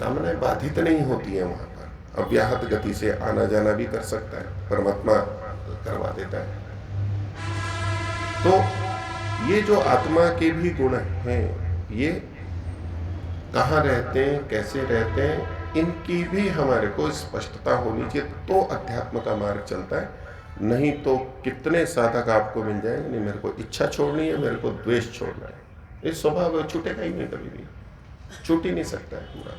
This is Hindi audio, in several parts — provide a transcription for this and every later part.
कामनाएं बाधित नहीं होती हैं वहां पर, अव्याहत गति से आना जाना भी कर सकता है, परमात्मा करवा देता है। तो ये जो आत्मा के भी गुण हैं, ये कहाँ रहते हैं, कैसे रहते हैं, इनकी भी हमारे को स्पष्टता होनी चाहिए, तो अध्यात्म का मार्ग चलता है। नहीं तो कितने साधक आपको मिल जाएंगे, नहीं मेरे को इच्छा छोड़नी है, मेरे को द्वेष छोड़ना है, ये स्वभाव छूटेगा ही नहीं, कभी भी छूट ही नहीं सकता है। पूरा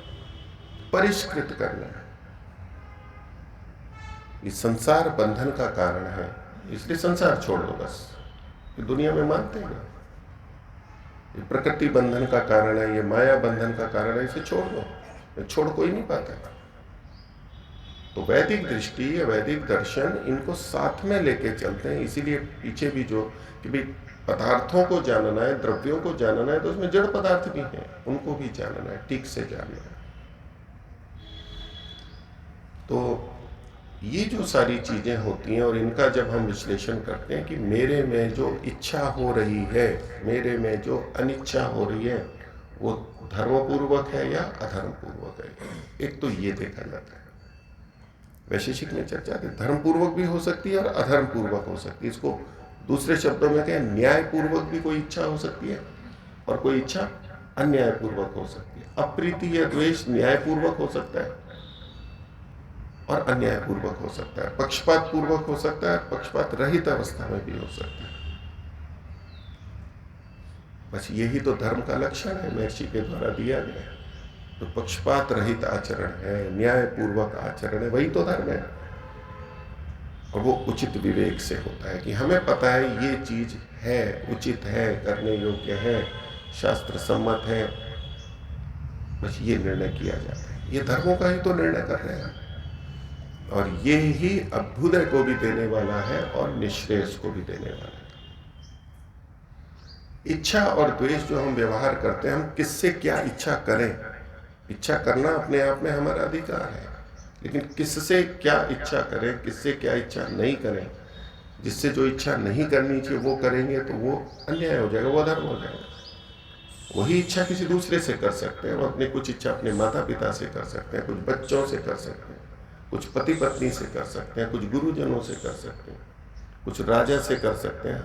परिष्कृत करना है, ये संसार बंधन का कारण है, इसलिए संसार छोड़ दो बस। ये दुनिया में मानते हैं ना, ये प्रकृति बंधन का कारण है, ये माया बंधन का कारण है, इसे छोड़ दो, छोड़ कोई नहीं पाता है। तो वैदिक दृष्टि या वैदिक दर्शन इनको साथ में लेके चलते हैं। इसीलिए पीछे भी जो कि भाई पदार्थों को जानना है, द्रव्यों को जानना है, तो उसमें जड़ पदार्थ भी हैं, उनको भी जानना है, ठीक से जानना है। तो ये जो सारी चीजें होती हैं और इनका जब हम विश्लेषण करते हैं कि मेरे में जो इच्छा हो रही है, मेरे में जो अनिच्छा हो रही है, वो धर्मपूर्वक है या अधर्मपूर्वक है, एक तो ये देखा जाता है। वैशेषिक में चर्चा थी, धर्मपूर्वक भी हो सकती है और अधर्मपूर्वक हो सकती है। इसको दूसरे शब्दों में कहें, न्यायपूर्वक भी कोई इच्छा हो सकती है और कोई इच्छा अन्यायपूर्वक हो सकती है। अप्रीति या द्वेष न्यायपूर्वक हो सकता है और अन्यायपूर्वक हो सकता है, पक्षपात पूर्वक हो सकता है, पक्षपात रहित अवस्था में भी हो सकता है। बस यही तो धर्म का लक्षण है, महर्षि के द्वारा दिया गया है। तो पक्षपात रहित आचरण है, न्यायपूर्वक आचरण है, वही तो धर्म है। और वो उचित विवेक से होता है कि हमें पता है ये चीज है, उचित है, करने योग्य है, शास्त्र सम्मत है, बस ये निर्णय किया जाता है। ये धर्मों का ही तो निर्णय कर रहे हैं, और ये ही अभ्युदय को भी देने वाला है और निःश्रेयस को भी देने वाला है। इच्छा और द्वेष जो हम व्यवहार करते हैं, हम किससे क्या इच्छा करें, इच्छा करना अपने आप में हमारा अधिकार है, लेकिन किससे क्या इच्छा करें, किससे क्या इच्छा नहीं करें, जिससे जो इच्छा नहीं करनी चाहिए वो करेंगे तो वो अन्याय हो जाएगा, वो अधर्म हो जाएगा। वही इच्छा किसी दूसरे से कर सकते हैं, वो अपने कुछ इच्छा अपने माता पिता से कर सकते हैं, कुछ बच्चों से कर सकते हैं, कुछ पति पत्नी से कर सकते हैं, कुछ गुरुजनों से कर सकते हैं, कुछ राजा से कर सकते हैं,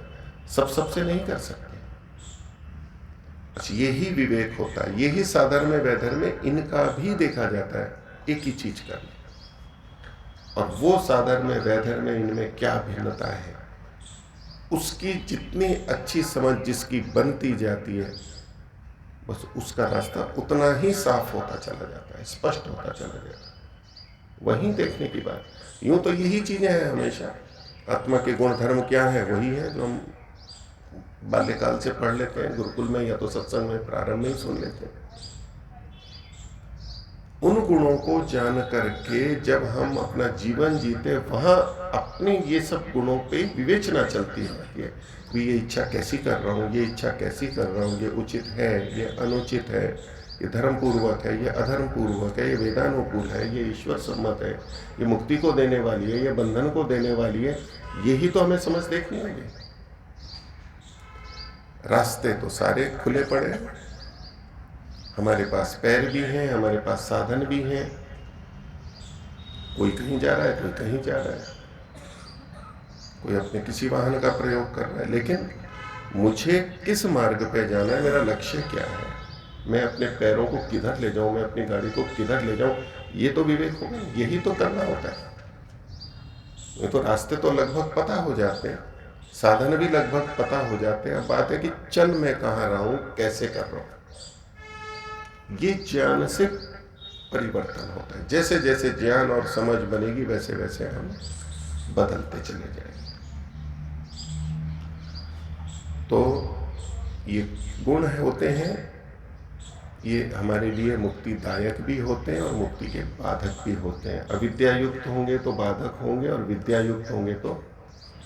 सबसे नहीं कर सकते। बस यही विवेक होता है, यही साधर्म वैधर्म में इनका भी देखा जाता है, एक ही चीज करना। और वो साधर्म वैधर्म में इनमें क्या भिन्नता है, उसकी जितनी अच्छी समझ जिसकी बनती जाती है, बस उसका रास्ता उतना ही साफ होता चला जाता है, स्पष्ट होता चला जाता है। वही देखने की बात। यूं तो यही चीजें हैं हमेशा, आत्मा के गुण धर्म क्या है, वही है जो हम बाल्यकाल से पढ़ लेते हैं गुरुकुल में या तो सत्संग में प्रारंभ में ही सुन लेते हैं। उन गुणों को जान करके जब हम अपना जीवन जीते, वहां अपने ये सब गुणों पे विवेचना चलती है कि ये इच्छा कैसी कर रहा हूँ, ये इच्छा कैसी कर रहा हूँ, ये उचित है, ये अनुचित है, ये धर्मपूर्वक है, ये अधर्मपूर्वक है, ये वेदानुकूल है, ये ईश्वर सम्मत है, ये मुक्ति को देने वाली है, ये बंधन को देने वाली है। यही तो हमें समझ देखनी होगी। रास्ते तो सारे खुले पड़े हैं, हमारे पास पैर भी हैं, हमारे पास साधन भी हैं, कोई कहीं जा रहा है, कोई कहीं जा रहा है, कोई अपने किसी वाहन का प्रयोग कर रहा है, लेकिन मुझे किस मार्ग पे जाना है, मेरा लक्ष्य क्या है, मैं अपने पैरों को किधर ले जाऊं, मैं अपनी गाड़ी को किधर ले जाऊं, ये तो विवेक होगा, यही तो करना होता है। ये तो रास्ते तो लगभग पता हो जाते हैं, साधन भी लगभग पता हो जाते हैं। अब बात है कि चल मैं कहाँ रहा हूं, कैसे कर रहा हूं। ये ज्ञान से परिवर्तन होता है, जैसे जैसे ज्ञान और समझ बनेगी वैसे वैसे हम बदलते चले जाएंगे। तो ये गुण होते हैं, ये हमारे लिए मुक्तिदायक भी होते हैं और मुक्ति के बाधक भी होते हैं। अविद्या युक्त होंगे तो बाधक होंगे और विद्या युक्त होंगे तो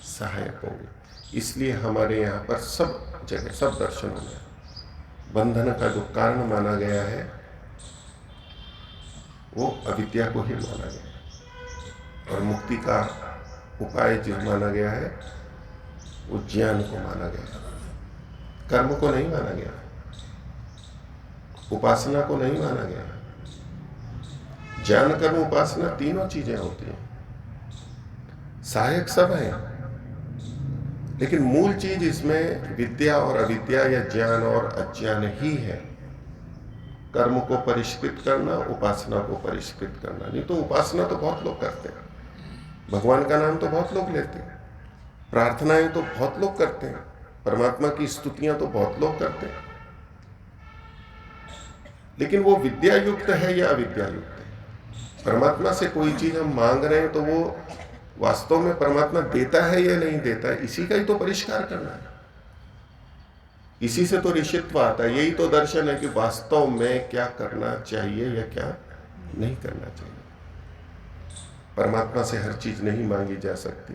सहायक होंगे। इसलिए हमारे यहाँ पर सब जगह सब दर्शनों में बंधन का जो कारण माना गया है वो अविद्या को ही माना गया है, और मुक्ति का उपाय जो माना गया है वो ज्ञान को माना गया है, कर्म को नहीं माना गया, उपासना को नहीं माना गया। ज्ञान कर्म उपासना तीनों चीजें होती हैं, सहायक सब है, लेकिन मूल चीज इसमें विद्या और अविद्या या ज्ञान और अज्ञान ही है। कर्म को परिष्कृत करना, उपासना को परिष्कृत करना। नहीं तो उपासना तो बहुत लोग करते हैं, भगवान का नाम तो बहुत लोग लेते हैं, प्रार्थनाएं तो बहुत लोग करते हैं, परमात्मा की स्तुतियां तो बहुत लोग करते हैं, लेकिन वो विद्या युक्त है या अविद्या युक्त है? परमात्मा से कोई चीज हम मांग रहे हैं तो वो वास्तव में परमात्मा देता है या नहीं देता है, इसी का ही तो परिष्कार करना है। इसी से तो ऋषित्व आता है, यही तो दर्शन है कि वास्तव में क्या करना चाहिए या क्या नहीं करना चाहिए। परमात्मा से हर चीज नहीं मांगी जा सकती,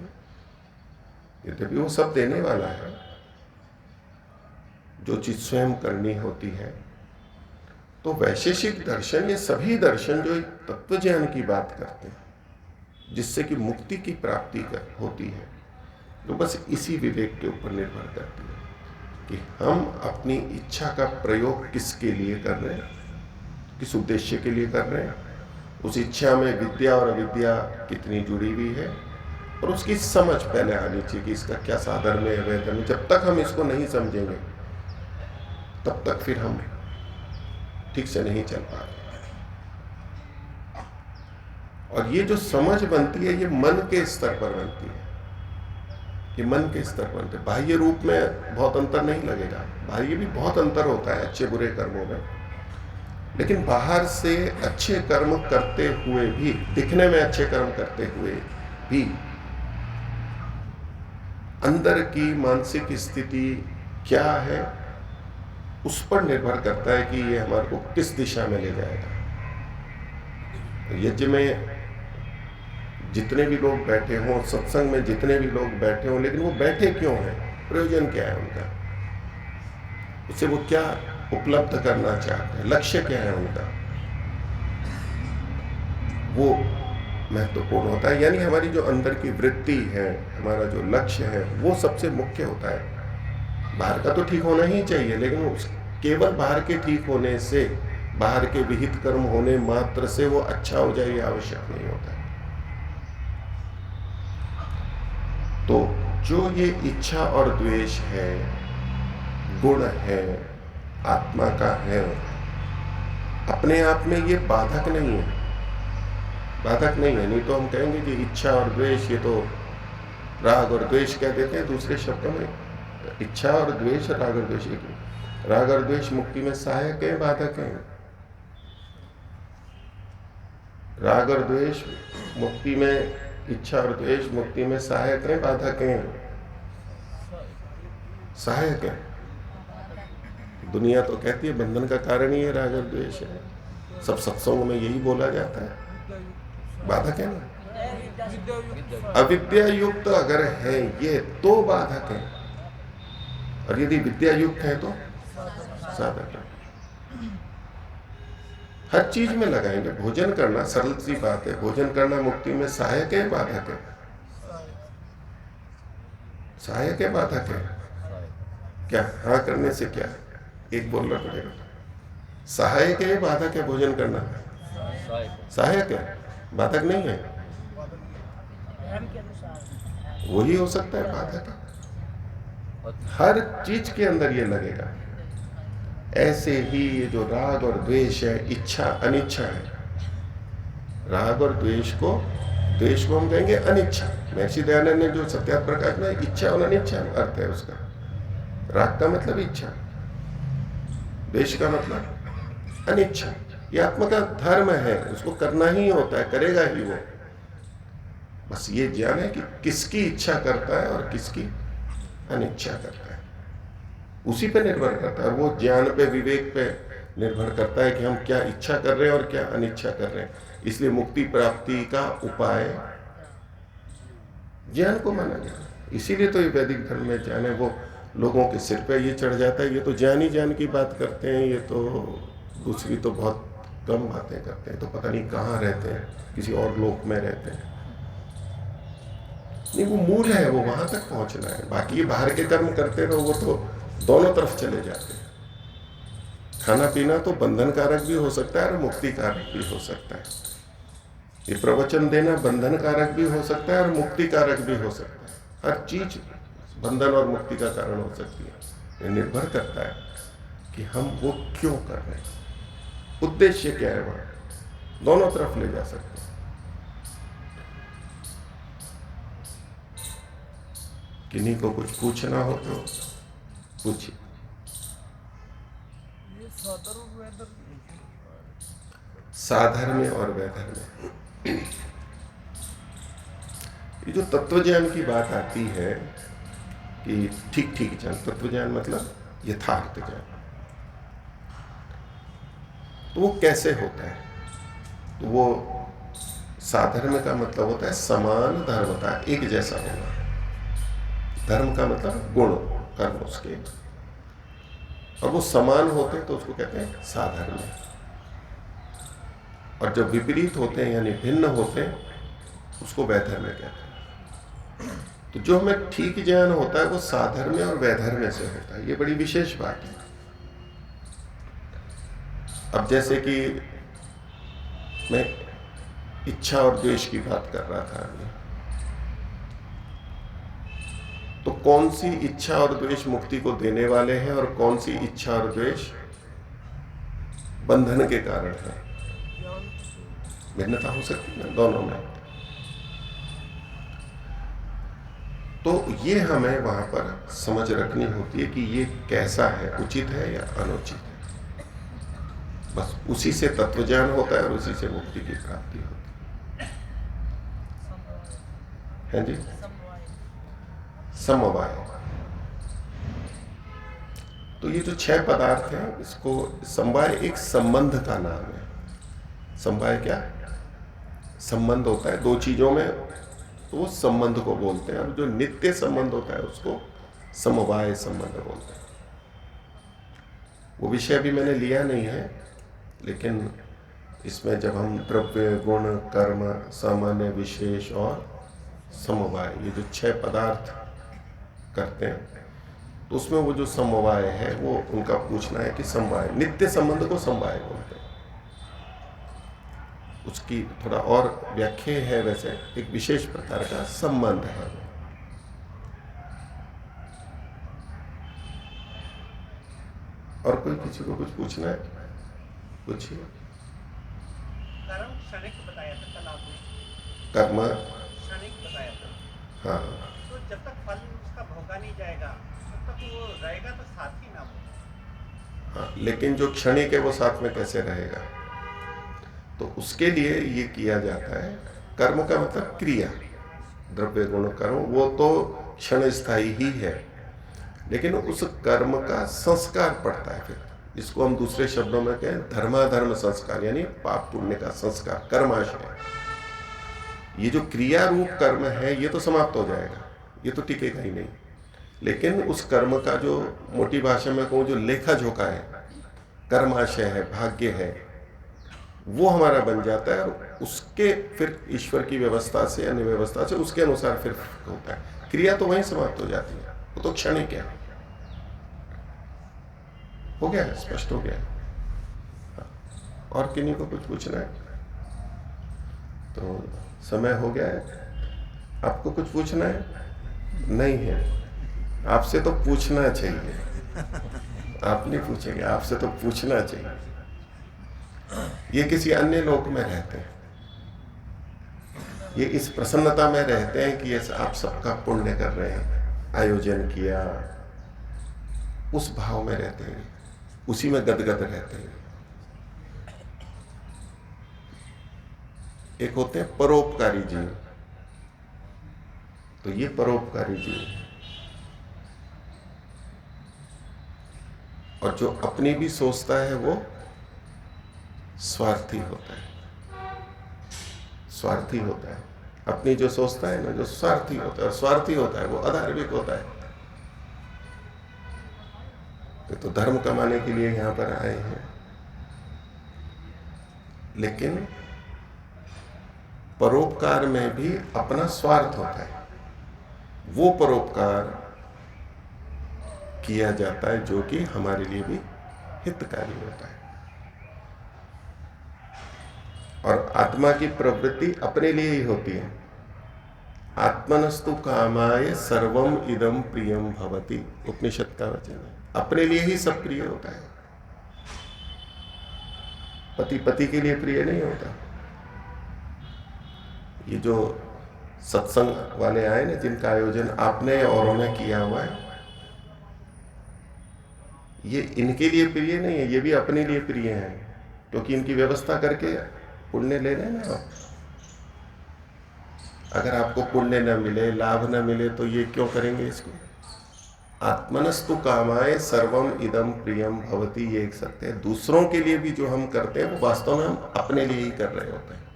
यद्यपि वो सब देने वाला है। जो चीज स्वयं करनी होती है, तो वैशेषिक दर्शन, ये सभी दर्शन जो एक तत्व ज्ञान की बात करते हैं, जिससे कि मुक्ति की प्राप्ति होती है, तो बस इसी विवेक के ऊपर निर्भर करती है कि हम अपनी इच्छा का प्रयोग किसके लिए कर रहे हैं, किस उद्देश्य के लिए कर रहे हैं, उस इच्छा में विद्या और अविद्या कितनी जुड़ी हुई है, और उसकी समझ पहले आनी चाहिए कि इसका क्या साधर्म है, अवैधर्म है। जब तक हम इसको नहीं समझेंगे तब तक फिर हम ठीक से नहीं चल पाते। और ये जो समझ बनती है, ये मन के स्तर पर बनती है, ये मन के स्तर पर बनती है। बाह्य रूप में बहुत अंतर नहीं लगेगा, बाह्य भी बहुत अंतर होता है अच्छे बुरे कर्मों में, लेकिन बाहर से अच्छे कर्म करते हुए भी, दिखने में अच्छे कर्म करते हुए भी, अंदर की मानसिक स्थिति क्या है उस पर निर्भर करता है कि ये हमारे को किस दिशा में ले जाएगा। यज्ञ में जितने भी लोग बैठे हों, सत्संग में जितने भी लोग बैठे हों, लेकिन वो बैठे क्यों हैं, प्रयोजन क्या है उनका, उससे वो क्या उपलब्ध करना चाहते हैं, लक्ष्य क्या है उनका, वो महत्वपूर्ण होता है। यानी हमारी जो अंदर की वृत्ति है, हमारा जो लक्ष्य है, वो सबसे मुख्य होता है। बाहर का तो ठीक होना ही चाहिए, लेकिन केवल बाहर के ठीक होने से, बाहर के विहित कर्म होने मात्र से वो अच्छा हो जाए, ये आवश्यक नहीं होता। तो जो ये इच्छा और द्वेष है, गुण है, आत्मा का है, अपने आप में ये बाधक नहीं है, बाधक नहीं है। नहीं तो हम कहेंगे कि इच्छा और द्वेष, ये तो राग और द्वेष कह देते हैं दूसरे शब्दों में। इच्छा और द्वेष, राग और द्वेष एक, राग और द्वेष मुक्ति में सहायक है, बाधक है? राग और द्वेष मुक्ति में, इच्छा और द्वेष मुक्ति में सहायक है, बाधक है? सहायक है। दुनिया तो कहती है बंधन का कारण ही है राग और द्वेष है, सब सत्संगों में यही बोला जाता है, बाधक है ना। अविद्या युक्त अगर है ये तो बाधक है, और यदि विद्या युक्त है तो साधक है। हर चीज में लगाएंगे। भोजन करना सरल सी बात है, भोजन करना मुक्ति में सहायक है, बाधक है? सहायक है, बाधक है? क्या हाँ करने से क्या एक बोलना पड़ेगा, सहायक है, बाधक है? भोजन करना सहायक है, बाधक नहीं है। वही हो सकता है बाधक। हर चीज के अंदर ये लगेगा। ऐसे ही ये जो राग और द्वेष है, इच्छा अनिच्छा है, राग और द्वेष को हम कहेंगे अनिच्छा। महर्षि दयानंद ने जो सत्यार्थ प्रकाश में इच्छा और अनिच्छा अर्थ है उसका। राग का मतलब इच्छा, द्वेष का मतलब अनिच्छा। ये आत्मा का धर्म है, उसको करना ही होता है, करेगा ही वो। बस ये ज्ञान है कि किसकी इच्छा करता है और किसकी अनिच्छा करता है, उसी पे निर्भर करता है। और वो ज्ञान पे, विवेक पे निर्भर करता है कि हम क्या इच्छा कर रहे हैं और क्या अनिच्छा कर रहे हैं। इसलिए मुक्ति प्राप्ति का उपाय ज्ञान को माना गया। इसीलिए तो ये वैदिक धर्म में ज्ञान है, वो लोगों के सिर पे ये चढ़ जाता है, ये तो ज्ञान ही ज्ञान की बात करते हैं, ये तो दूसरी तो बहुत कम बातें करते हैं, तो पता नहीं कहाँ रहते हैं, किसी और लोक में रहते हैं। नहीं, वो मूल है, वो वहां तक पहुंचना है। बाकी ये बाहर के कर्म करते रहो, वो तो दोनों तरफ चले जाते हैं। खाना पीना तो बंधन कारक भी हो सकता है और मुक्ति कारक भी हो सकता है। ये प्रवचन देना बंधन कारक भी हो सकता है और मुक्ति कारक भी हो सकता है। हर चीज बंधन और मुक्ति का कारण हो सकती है। ये निर्भर करता है कि हम वो क्यों कर रहे हैं, उद्देश्य क्या है, वहां दोनों तरफ ले जा सकते हैं। किन्हीं को कुछ पूछना हो तो पूछिए। साधर्म्य और वैधर्म्य, ये जो तत्व ज्ञान की बात आती है कि ठीक ठीक ज्ञान, तत्व ज्ञान मतलब यथार्थ ज्ञान, तो वो कैसे होता है? तो वो साधर्म्य का मतलब होता है समान धर्मता, एक जैसा होना। धर्म का मतलब गुण कर्म उसके, और वो समान होते हैं तो उसको कहते हैं साधर्म्य। और जब विपरीत होते हैं यानी भिन्न होते हैं उसको वैधर्म्य कहते हैं। तो जो हमें ठीक ज्ञान होता है वो साधर्म्य और वैधर्म्य से होता है। ये बड़ी विशेष बात है। अब जैसे कि मैं इच्छा और द्वेष की बात कर रहा था अभी, तो कौन सी इच्छा और द्वेष मुक्ति को देने वाले हैं और कौन सी इच्छा और द्वेष बंधन के कारण है? भिन्नता हो सकती है दोनों में। तो ये हमें वहां पर समझ रखनी होती है कि ये कैसा है, उचित है या अनुचित है। बस उसी से तत्व ज्ञान होता है और उसी से मुक्ति की प्राप्ति होती है जी। समवाय, तो ये जो 6 पदार्थ हैं, इसको समवाय एक संबंध का नाम है। समवाय क्या संबंध होता है दो चीजों में, तो वो संबंध को बोलते हैं। और जो नित्य संबंध होता है उसको समवाय संबंध बोलते हैं। वो विषय भी मैंने लिया नहीं है, लेकिन इसमें जब हम द्रव्य गुण कर्म सामान्य विशेष और समवाय, ये जो 6 पदार्थ करते हैं, तो उसमें वो जो समवाय है वो उनका पूछना है कि समवाय, नित्य संबंध को समवाय बोलते हैं। उसकी थोड़ा और व्याख्या है, वैसे एक विशेष प्रकार का संबंध है। और कोई किसी को कुछ पूछना है? पूछिए। कर्म क्षणिक बताया था कल आपने, कर्म क्षणिक बताया था। हाँ, तो जब तक फल उसका भोगा नहीं जाएगा तब तक वो रहेगा, तो साथ ही ना हो। हाँ, लेकिन जो क्षणिक है वो साथ में कैसे रहेगा? तो उसके लिए ये किया जाता है, कर्म का मतलब क्रिया, द्रव्य गुण कर्म, वो तो क्षण स्थायी ही है, लेकिन उस कर्म का संस्कार पड़ता है। फिर इसको हम दूसरे शब्दों में कहें धर्माधर्म संस्कार, यानी पाप पुण्य का संस्कार, कर्माशय। ये जो क्रिया रूप कर्म है ये तो समाप्त हो जाएगा, ये तो टिकेगा ही नहीं। लेकिन उस कर्म का जो मोटी भाषा में कहूँ जो लेखा जोखा है, कर्माशय है, भाग्य है, वो हमारा बन जाता है। और उसके फिर ईश्वर की व्यवस्था से अन्य व्यवस्था से उसके अनुसार फिर होता है। क्रिया तो वहीं समाप्त हो जाती है, वो तो क्षणिक है। हो गया है, स्पष्ट हो गया है। हाँ। और किन्हीं को कुछ पूछना है? तो समय हो गया है। आपको कुछ पूछना है? नहीं है? आपसे तो पूछना चाहिए। आप नहीं पूछेंगे, आपसे तो पूछना चाहिए। ये किसी अन्य लोक में रहते हैं, ये इस प्रसन्नता में रहते हैं कि ये आप सबका पुण्य कर रहे हैं, आयोजन किया, उस भाव में रहते हैं, उसी में गदगद रहते हैं। एक होते हैं परोपकारी जीव, तो ये परोपकारी जीव, और जो अपनी भी सोचता है वो स्वार्थी होता है। स्वार्थी होता है, अपनी जो सोचता है ना, जो स्वार्थी होता है, और स्वार्थी होता है वो अधार्मिक होता है। तो धर्म कमाने के लिए यहां पर आए हैं, लेकिन परोपकार में भी अपना स्वार्थ होता है। वो परोपकार किया जाता है जो कि हमारे लिए भी हितकारी होता है। और आत्मा की प्रवृत्ति अपने लिए ही होती है। आत्मनस्तु कामाय सर्वम इदम प्रियम भवति, उपनिषद का वचन है। अपने लिए ही सब प्रिय होता है, पति पति के लिए प्रिय नहीं होता। ये जो सत्संग वाले आए ना, जिनका आयोजन आपने या औरों ने किया हुआ है, ये इनके लिए प्रिय नहीं है, ये भी अपने लिए प्रिय है, क्योंकि इनकी व्यवस्था करके पुण्य ले रहे हैं ना आप। अगर आपको पुण्य न मिले, लाभ न मिले, तो ये क्यों करेंगे इसको? आत्मनस्तु कामाय सर्वम इदम प्रियम भवति, ये एक सत्य है। दूसरों के लिए भी जो हम करते हैं वो वास्तव में हम अपने लिए ही कर रहे होते हैं,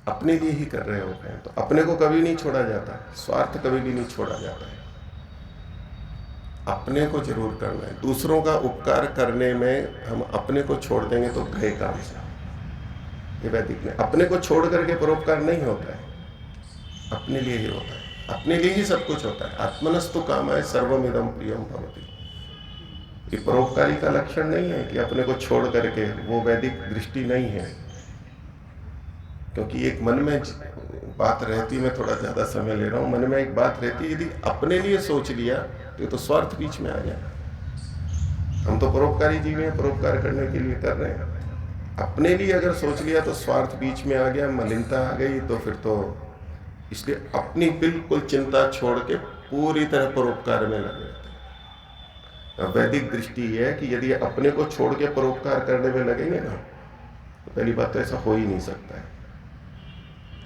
अपने लिए ही कर रहे होते हैं। तो अपने को कभी नहीं छोड़ा जाता, स्वार्थ कभी भी नहीं छोड़ा जाता है। अपने को जरूर करना है। दूसरों का उपकार करने में हम अपने को छोड़ देंगे तो गए काम से। ये वैदिक में अपने को छोड़ करके परोपकार नहीं होता है, अपने लिए ही होता है, अपने लिए ही सब कुछ होता है। आत्मनस्तु कामाय सर्वमिदं प्रियम भवति, ये परोपकारी का लक्षण नहीं है कि अपने को छोड़ करके, वो वैदिक दृष्टि नहीं है। क्योंकि एक मन में बात रहती, मैं थोड़ा ज्यादा समय ले रहा हूं, मन में एक बात रहती, यदि अपने लिए सोच लिया तो स्वार्थ बीच में आ जाए। हम तो परोपकारी जीव हैं, परोपकार करने के लिए कर रहे हैं। अपने लिए अगर सोच लिया तो स्वार्थ बीच में आ गया, मलिनता आ गई, तो फिर तो इसलिए अपनी बिल्कुल चिंता छोड़ के पूरी तरह परोपकार में लगे। वैदिक दृष्टि है कि यदि अपने को छोड़ के परोपकार करने में लगेंगे ना, तो पहली बात तो ऐसा हो ही नहीं सकता है।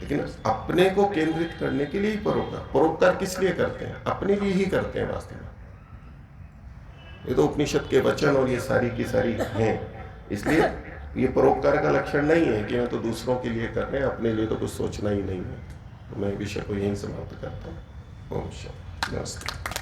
लेकिन अपने को केंद्रित करने के लिए ही परोपकार किस लिए करते हैं? अपने लिए ही करते हैं वास्तव में। ये तो उपनिषद के वचन और ये सारी की सारी हैं। इसलिए ये परोपकार का लक्षण नहीं है कि मैं तो दूसरों के लिए कर रहे हैं, अपने लिए तो कुछ सोचना ही नहीं है। तो मैं विषय को यहीं समाप्त करता हूँ। ओम शांति। नमस्ते।